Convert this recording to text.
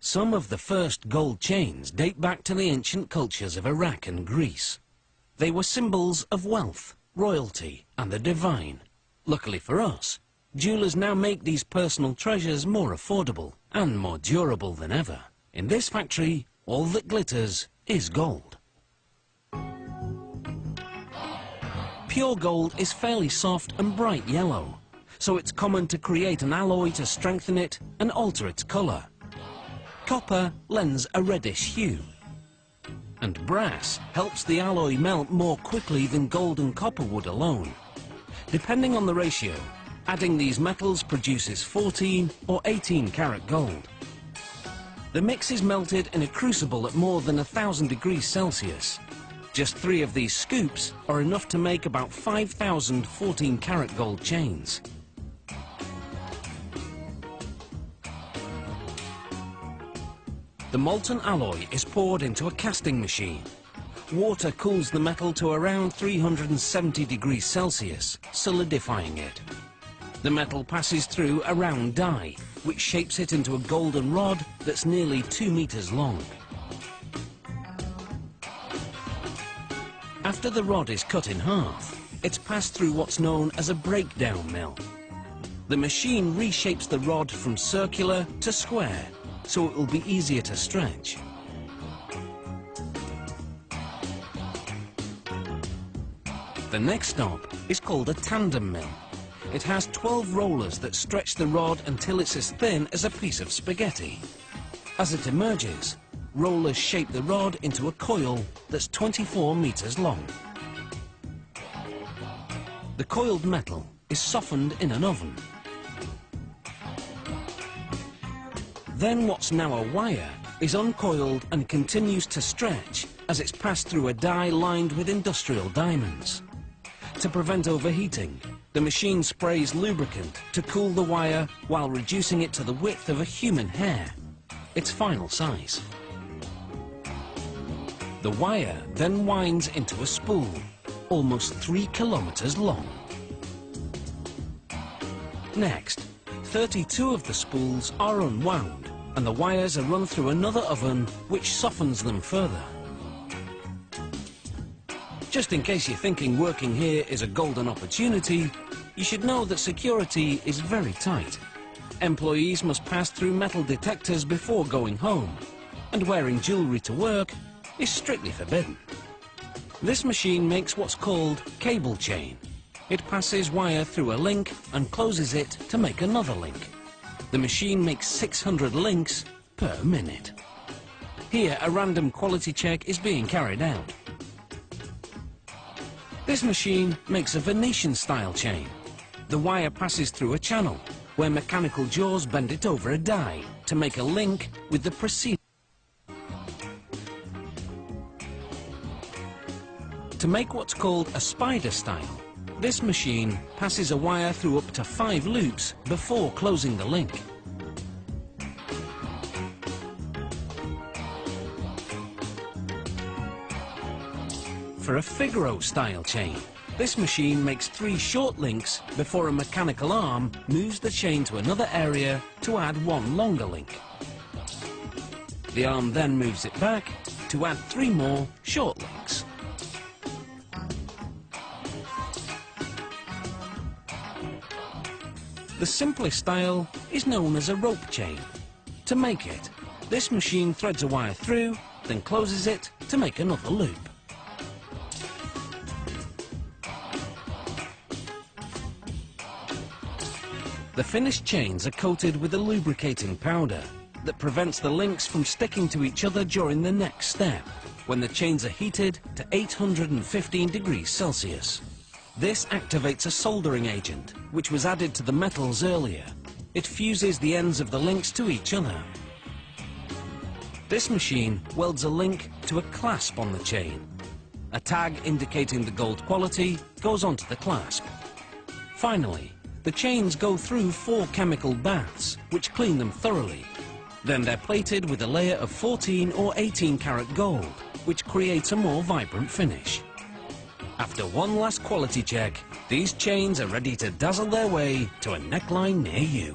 Some of the first gold chains date back to the ancient cultures of Iraq and Greece. They were symbols of wealth, royalty, and the divine. Luckily for us, jewelers now make these personal treasures more affordable and more durable than ever. In this factory, all that glitters is gold. Pure gold is fairly soft and bright yellow, so it's common to create an alloy to strengthen it and alter its colour. Copper lends a reddish hue, and brass helps the alloy melt more quickly than gold and copper would alone. Depending on the ratio, adding these metals produces 14 or 18 karat gold. The mix is melted in a crucible at more than 1,000 degrees Celsius. Just 3 of these scoops are enough to make about 5,000 14 karat gold chains. The molten alloy is poured into a casting machine. Water cools the metal to around 370 degrees Celsius, solidifying it. The metal passes through a round die, which shapes it into a golden rod that's nearly 2 meters long. After the rod is cut in half, it's passed through what's known as a breakdown mill. The machine reshapes the rod from circular to square, so it will be easier to stretch. The next stop is called a tandem mill. It has 12 rollers that stretch the rod until it's as thin as a piece of spaghetti. As it emerges, rollers shape the rod into a coil that's 24 meters long. The coiled metal is softened in an oven. Then what's now a wire is uncoiled and continues to stretch as it's passed through a die lined with industrial diamonds. To prevent overheating, the machine sprays lubricant to cool the wire while reducing it to the width of a human hair, its final size. The wire then winds into a spool, almost 3 kilometers long. Next, 32 of the spools are unwound, and the wires are run through another oven, which softens them further. Just in case you're thinking working here is a golden opportunity, you should know that security is very tight. Employees must pass through metal detectors before going home, and wearing jewellery to work is strictly forbidden. This machine makes what's called cable chain. It passes wire through a link and closes it to make another link. The machine makes 600 links per minute. Here, a random quality check is being carried out. This machine makes a Venetian-style chain. The wire passes through a channel, where mechanical jaws bend it over a die to make a link with the preceding. To make what's called a spider style, this machine passes a wire through up to 5 loops before closing the link. For a Figaro style chain, this machine makes 3 short links before a mechanical arm moves the chain to another area to add 1 longer link. The arm then moves it back to add 3 more short links. The simplest style is known as a rope chain. To make it, this machine threads a wire through, then closes it to make another loop. The finished chains are coated with a lubricating powder that prevents the links from sticking to each other during the next step, when the chains are heated to 815 degrees Celsius. This activates a soldering agent, which was added to the metals earlier. It fuses the ends of the links to each other. This machine welds a link to a clasp on the chain. A tag indicating the gold quality goes onto the clasp. Finally, the chains go through 4 chemical baths, which clean them thoroughly. Then they're plated with a layer of 14 or 18 karat gold, which creates a more vibrant finish. After one last quality check, these chains are ready to dazzle their way to a neckline near you.